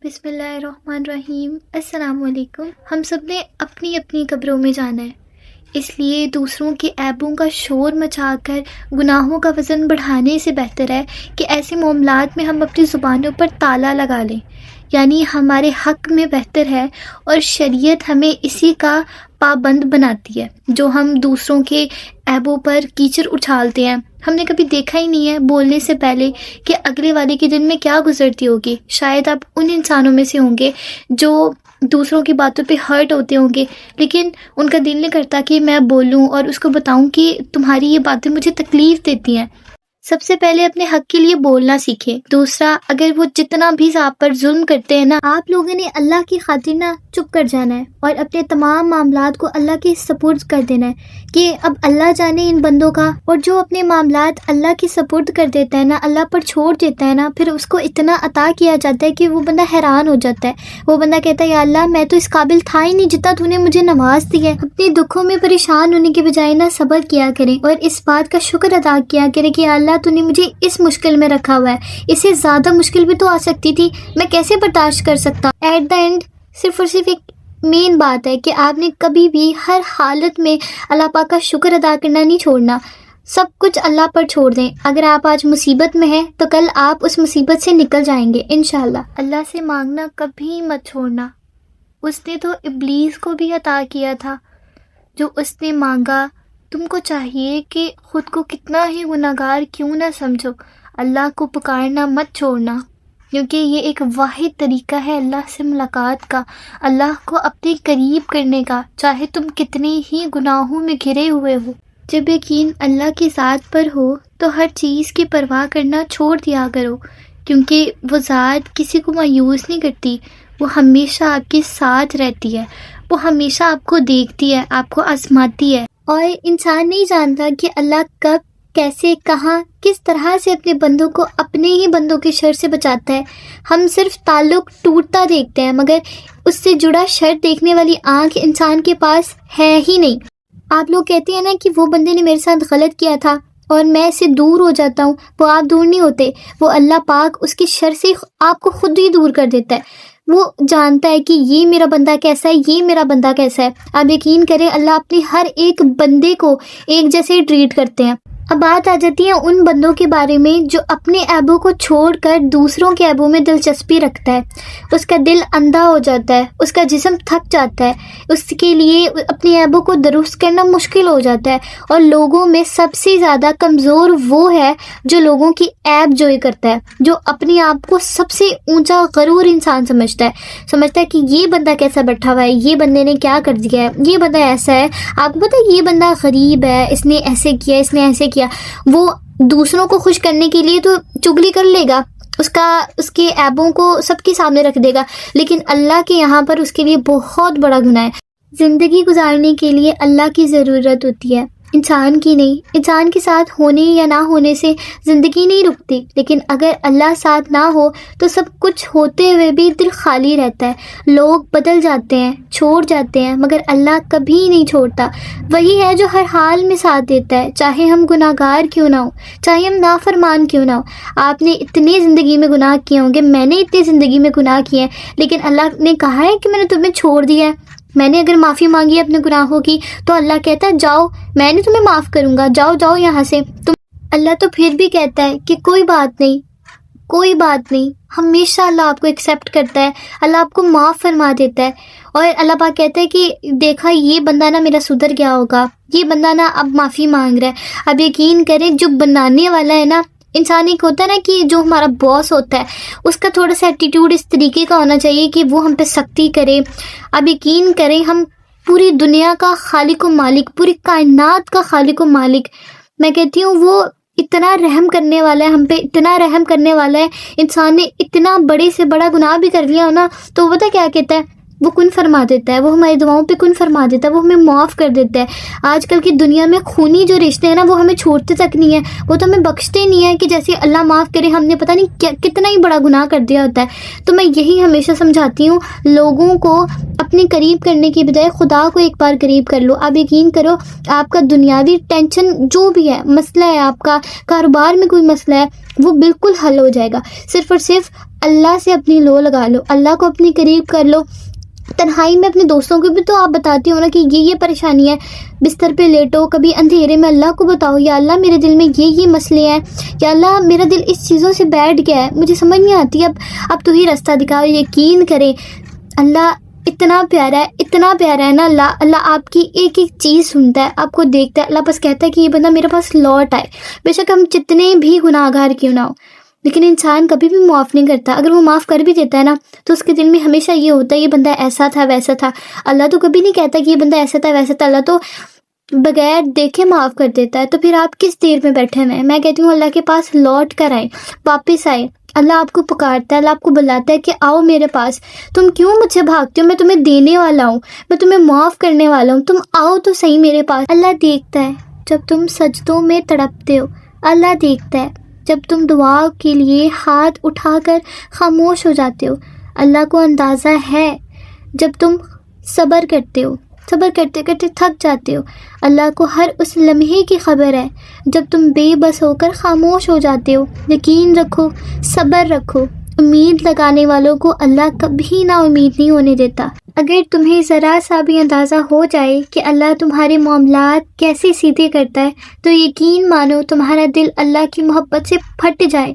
بسم اللہ الرحمن الرحیم۔ السلام علیکم۔ ہم سب نے اپنی اپنی قبروں میں جانا ہے، اس لیے دوسروں کے عیبوں کا شور مچا کر گناہوں کا وزن بڑھانے سے بہتر ہے کہ ایسے معاملات میں ہم اپنی زبانوں پر تالا لگا لیں، یعنی ہمارے حق میں بہتر ہے، اور شریعت ہمیں اسی کا پابند بناتی ہے۔ جو ہم دوسروں کے عیبوں پر کیچڑ اچھالتے ہیں، ہم نے کبھی دیکھا ہی نہیں ہے بولنے سے پہلے کہ اگلے والے کے دل میں کیا گزرتی ہوگی۔ شاید آپ ان انسانوں میں سے ہوں گے جو دوسروں کی باتوں پہ ہرٹ ہوتے ہوں گے، لیکن ان کا دل نہیں کرتا کہ میں بولوں اور اس کو بتاؤں کہ تمہاری یہ باتیں مجھے تکلیف دیتی ہیں۔ سب سے پہلے اپنے حق کے لیے بولنا سیکھیں۔ دوسرا، اگر وہ جتنا بھی آپ پر ظلم کرتے ہیں نا، آپ لوگوں نے اللہ کی خاطر نا چپ کر جانا ہے اور اپنے تمام معاملات کو اللہ کے سپرد کر دینا ہے کہ اب اللہ جانے ان بندوں کا۔ اور جو اپنے معاملات اللہ کی سپرد کر دیتا ہے نا، اللہ پر چھوڑ دیتا ہے نا، پھر اس کو اتنا عطا کیا جاتا ہے کہ وہ بندہ حیران ہو جاتا ہے۔ وہ بندہ کہتا ہے یا اللہ، میں تو اس قابل تھا ہی نہیں جتنا تو نے مجھے نواز دیا ہے۔ اپنے دکھوں میں پریشان ہونے کے بجائے نا صبر کیا کریں اور اس بات کا شکر ادا کیا کریں کہ اللہ تو نے مجھے اس مشکل میں رکھا ہوا ہے، اس سے زیادہ مشکل بھی تو آ سکتی تھی، میں کیسے برداشت کر سکتا۔ ایٹ دا اینڈ صرف اور صرف ایک مین بات ہے کہ آپ نے کبھی بھی ہر حالت میں اللہ پاک کا شکر ادا کرنا نہیں چھوڑنا۔ سب کچھ اللہ پر چھوڑ دیں۔ اگر آپ آج مصیبت میں ہیں تو کل آپ اس مصیبت سے نکل جائیں گے انشاءاللہ۔ اللہ سے مانگنا کبھی مت چھوڑنا۔ اس نے تو ابلیس کو بھی عطا کیا تھا جو اس نے مانگا۔ تم کو چاہیے کہ خود کو کتنا ہی گناہگار کیوں نہ سمجھو، اللہ کو پکارنا مت چھوڑنا، کیونکہ یہ ایک واحد طریقہ ہے اللہ سے ملاقات کا، اللہ کو اپنے قریب کرنے کا، چاہے تم کتنے ہی گناہوں میں گھرے ہوئے ہو۔ جب یقین اللہ کی ذات پر ہو تو ہر چیز کی پرواہ کرنا چھوڑ دیا کرو، کیونکہ وہ ذات کسی کو مایوس نہیں کرتی، وہ ہمیشہ آپ کے ساتھ رہتی ہے، وہ ہمیشہ آپ کو دیکھتی ہے، آپ کو آزماتی ہے۔ اور انسان نہیں جانتا کہ اللہ کب، کیسے، کہاں، کس طرح سے اپنے بندوں کو اپنے ہی بندوں کے شر سے بچاتا ہے۔ ہم صرف تعلق ٹوٹتا دیکھتے ہیں، مگر اس سے جڑا شر دیکھنے والی آنکھ انسان کے پاس ہے ہی نہیں۔ آپ لوگ کہتے ہیں نا کہ وہ بندے نے میرے ساتھ غلط کیا تھا اور میں اس سے دور ہو جاتا ہوں، وہ آپ دور نہیں ہوتے، وہ اللہ پاک اس کے شر سے آپ کو خود ہی دور کر دیتا ہے۔ وہ جانتا ہے کہ یہ میرا بندہ کیسا ہے، یہ میرا بندہ کیسا ہے۔ آپ یقین کریں اللہ اپنے ہر ایک بندے کو ایک جیسے ہی ٹریٹ کرتے ہیں۔ اب بات آ جاتی ہے ان بندوں کے بارے میں جو اپنے عیبوں کو چھوڑ کر دوسروں کے عیبوں میں دلچسپی رکھتا ہے۔ اس کا دل اندھا ہو جاتا ہے، اس کا جسم تھک جاتا ہے، اس کے لیے اپنے عیبوں کو درست کرنا مشکل ہو جاتا ہے۔ اور لوگوں میں سب سے زیادہ کمزور وہ ہے جو لوگوں کی عیب جوئی کرتا ہے، جو اپنے آپ کو سب سے اونچا غرور انسان سمجھتا ہے کہ یہ بندہ کیسا بیٹھا ہوا ہے، یہ بندے نے کیا کر دیا ہے، یہ بندہ ایسا ہے۔ آپ کو پتہ ہے یہ بندہ غریب ہے، اس نے ایسے کیا، اس نے ایسے کیا۔ وہ دوسروں کو خوش کرنے کے لیے تو چگلی کر لے گا، اس کے عیبوں کو سب کے سامنے رکھ دے گا، لیکن اللہ کے یہاں پر اس کے لیے بہت بڑا گناہ ہے۔ زندگی گزارنے کے لیے اللہ کی ضرورت ہوتی ہے، انسان کی نہیں۔ انسان کے ساتھ ہونے یا نہ ہونے سے زندگی نہیں رکتی، لیکن اگر اللہ ساتھ نہ ہو تو سب کچھ ہوتے ہوئے بھی دل خالی رہتا ہے۔ لوگ بدل جاتے ہیں، چھوڑ جاتے ہیں، مگر اللہ کبھی نہیں چھوڑتا۔ وہی ہے جو ہر حال میں ساتھ دیتا ہے، چاہے ہم گناہگار کیوں نہ ہوں، چاہے ہم نافرمان کیوں نہ ہوں۔ آپ نے اتنے زندگی میں گناہ کیے ہوں گے، میں نے اتنی زندگی میں گناہ کیے ہیں، لیکن اللہ نے کہا ہے کہ میں نے تمہیں چھوڑ دیا ہے۔ میں نے اگر معافی مانگی ہے اپنے گناہوں کی تو اللہ کہتا ہے جاؤ، میں نے تمہیں معاف کروں گا، جاؤ جاؤ یہاں سے۔ اللہ تو پھر بھی کہتا ہے کہ کوئی بات نہیں، کوئی بات نہیں، ہمیشہ اللہ آپ کو ایکسیپٹ کرتا ہے، اللہ آپ کو معاف فرما دیتا ہے۔ اور اللہ پاک کہتا ہے کہ دیکھا یہ بندہ نا میرا سدھر گیا ہوگا، یہ بندہ نا اب معافی مانگ رہا ہے۔ اب یقین کریں جو بنانے والا ہے نا، انسان ایک ہوتا ہے نا کہ جو ہمارا باس ہوتا ہے اس کا تھوڑا سا ایٹیٹیوڈ اس طریقے کا ہونا چاہیے کہ وہ ہم پہ سختی کرے۔ اب یقین کریں ہم پوری دنیا کا خالق و مالک، پوری کائنات کا خالق و مالک، میں کہتی ہوں وہ اتنا رحم کرنے والا ہے، ہم پہ اتنا رحم کرنے والا ہے۔ انسان نے اتنا بڑے سے بڑا گناہ بھی کر لیا ہو نا تو وہ پتہ کیا کہتا ہے، وہ کن فرما دیتا ہے، وہ ہماری دعاؤں پہ کن فرما دیتا ہے، وہ ہمیں معاف کر دیتا ہے۔ آج کل کی دنیا میں خونی جو رشتے ہیں نا وہ ہمیں چھوڑتے تک نہیں ہیں، وہ تو ہمیں بخشتے نہیں ہیں کہ جیسے اللہ معاف کرے، ہم نے پتہ نہیں کتنا ہی بڑا گناہ کر دیا ہوتا ہے۔ تو میں یہی ہمیشہ سمجھاتی ہوں لوگوں کو، اپنے قریب کرنے کی بجائے خدا کو ایک بار قریب کر لو۔ آپ یقین کرو آپ کا دنیاوی ٹینشن جو بھی ہے، مسئلہ ہے، آپ کا کاروبار میں کوئی مسئلہ ہے، وہ بالکل حل ہو جائے گا۔ صرف اور صرف اللہ سے اپنی لو لگا لو، اللہ کو اپنی قریب کر لو. تنہائی میں اپنے دوستوں کو بھی تو آپ بتاتی ہو نا کہ یہ پریشانی ہے. بستر پہ لیٹو، کبھی اندھیرے میں اللہ کو بتاؤ، یا اللہ میرے دل میں یہ مسئلے ہیں، یا اللہ میرا دل اس چیزوں سے بیٹھ گیا ہے، مجھے سمجھ نہیں آتی، اب تو ہی راستہ دکھاؤ. یقین کریں اللہ اتنا پیارا ہے نا. اللہ آپ کی ایک ایک چیز سنتا ہے، آپ کو دیکھتا ہے. اللہ بس کہتا ہے کہ یہ بندہ میرے پاس لوٹ آئے. بے شک ہم جتنے بھی گناہ گار کیوں نہ ہو، لیکن انسان کبھی بھی معاف نہیں کرتا. اگر وہ معاف کر بھی دیتا ہے نا تو اس کے دل میں ہمیشہ یہ ہوتا ہے یہ بندہ ایسا تھا ویسا تھا. اللہ تو کبھی نہیں کہتا کہ یہ بندہ ایسا تھا ویسا تھا. اللہ تو بغیر دیکھے معاف کر دیتا ہے. تو پھر آپ کس دیر میں بیٹھے ہوئے ہیں؟ میں کہتی ہوں اللہ کے پاس لوٹ کر آئیں، واپس آئے. اللہ آپ کو پکارتا ہے، اللہ آپ کو بلاتا ہے کہ آؤ میرے پاس. تم کیوں مجھ سے بھاگتے ہو؟ میں تمہیں دینے والا ہوں، میں تمہیں معاف کرنے والا ہوں. تم آؤ تو صحیح میرے پاس. اللہ دیکھتا ہے جب تم سجدوں میں تڑپتے ہو. اللہ دیکھتا ہے جب تم دعا کے لیے ہاتھ اٹھا کر خاموش ہو جاتے ہو. اللہ کو اندازہ ہے جب تم صبر کرتے ہو، صبر کرتے کرتے تھک جاتے ہو. اللہ کو ہر اس لمحے کی خبر ہے جب تم بے بس ہو کر خاموش ہو جاتے ہو. یقین رکھو، صبر رکھو. امید لگانے والوں کو اللہ کبھی نا امید نہیں ہونے دیتا. اگر تمہیں ذرا سا بھی اندازہ ہو جائے کہ اللہ تمہارے معاملات کیسے سیدھے کرتا ہے تو یقین مانو تمہارا دل اللہ کی محبت سے پھٹ جائے.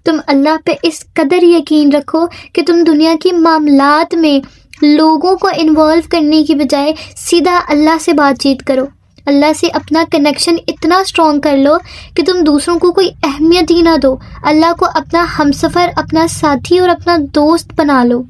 تم اللہ پہ اس قدر یقین رکھو کہ تم دنیا کے معاملات میں لوگوں کو انوالو کرنے کی بجائے سیدھا اللہ سے بات چیت کرو. اللہ سے اپنا کنیکشن اتنا اسٹرانگ کر لو کہ تم دوسروں کو کوئی اہمیت ہی نہ دو. اللہ کو اپنا ہمسفر، اپنا ساتھی اور اپنا دوست بنا لو.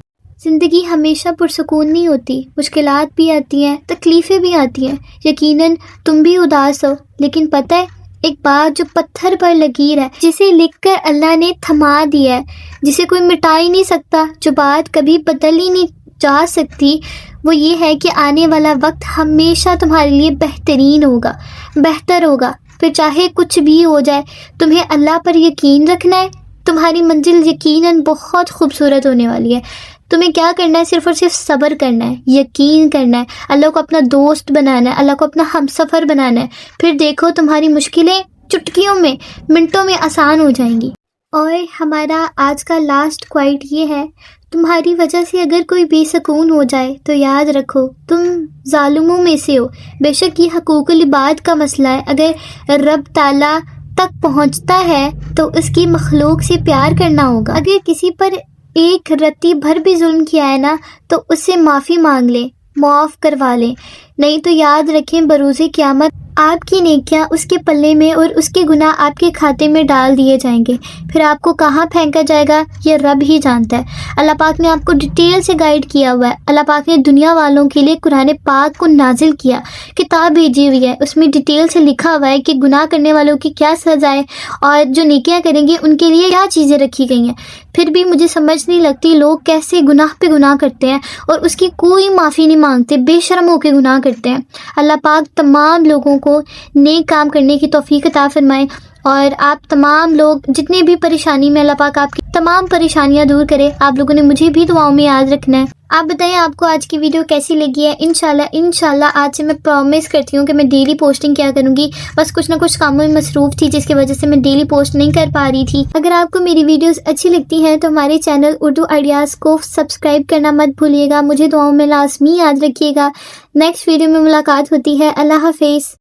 زندگی ہمیشہ پرسکون نہیں ہوتی، مشکلات بھی آتی ہیں، تکلیفیں بھی آتی ہیں. یقیناً تم بھی اداس ہو، لیکن پتہ ہے ایک بات جو پتھر پر لکیر ہے، جسے لکھ کر اللہ نے تھما دیا ہے، جسے کوئی مٹا ہی نہیں سکتا، جو بات کبھی بدل ہی نہیں جا سکتی، وہ یہ ہے کہ آنے والا وقت ہمیشہ تمہارے لیے بہترین ہوگا، بہتر ہوگا. پھر چاہے کچھ بھی ہو جائے، تمہیں اللہ پر یقین رکھنا ہے. تمہاری منزل یقیناً بہت خوبصورت ہونے والی ہے. تمہیں کیا کرنا ہے؟ صرف اور صرف صبر کرنا ہے، یقین کرنا ہے، اللہ کو اپنا دوست بنانا ہے، اللہ کو اپنا ہمسفر بنانا ہے. پھر دیکھو تمہاری مشکلیں چٹکیوں میں، منٹوں میں آسان ہو جائیں گی. اور ہمارا آج کا لاسٹ کوائٹ یہ ہے، تمہاری وجہ سے اگر کوئی بے سکون ہو جائے تو یاد رکھو تم ظالموں میں سے ہو. بے شک یہ حقوق العباد کا مسئلہ ہے. اگر رب تعالیٰ تک پہنچتا ہے تو اس کی مخلوق سے پیار کرنا ہوگا. اگر کسی پر ایک رتی بھر بھی ظلم کیا ہے نا تو اس سے معافی مانگ لیں، معاف کروا لیں. نہیں تو یاد رکھیں بروز قیامت آپ کی نیکیاں اس کے پلے میں اور اس کے گناہ آپ کے کھاتے میں ڈال دیے جائیں گے. پھر آپ کو کہاں پھینکا جائے گا یہ رب ہی جانتا ہے. اللہ پاک نے آپ کو ڈیٹیل سے گائیڈ کیا ہوا ہے. اللہ پاک نے دنیا والوں کے لیے قرآن پاک کو نازل کیا، کتاب بھیجی ہوئی ہے، اس میں ڈیٹیل سے لکھا ہوا ہے کہ گناہ کرنے والوں کی کیا سزا ہے اور جو نیکیاں کریں گے ان کے لیے کیا چیزیں رکھی گئی ہیں. پھر بھی مجھے سمجھ نہیں لگتی لوگ کیسے گناہ پہ گناہ کرتے ہیں اور اس کی کوئی معافی نہیں مانگتے، بے شرم ہو کے گناہ کرتے ہیں. اللہ پاک تمام لوگوں کو نیک کام کرنے کی توفیق عطا فرمائے، اور آپ تمام لوگ جتنے بھی پریشانی میں، اللہ پاک آپ کی تمام پریشانیاں دور کرے. آپ لوگوں نے مجھے بھی دعاؤں میں یاد رکھنا ہے. آپ بتائیں آپ کو آج کی ویڈیو کیسی لگی ہے؟ انشاءاللہ آج سے میں پرومس کرتی ہوں کہ میں ڈیلی پوسٹنگ کیا کروں گی. بس کچھ نہ کچھ کاموں میں مصروف تھی جس کی وجہ سے میں ڈیلی پوسٹ نہیں کر پا رہی تھی. اگر آپ کو میری ویڈیوز اچھی لگتی ہیں تو ہمارے چینل اردو آئیڈیاز کو سبسکرائب کرنا مت بھولیے گا. مجھے دعاؤں میں لازمی یاد رکھیے گا. نیکسٹ ویڈیو میں ملاقات ہوتی ہے. اللہ حافظ.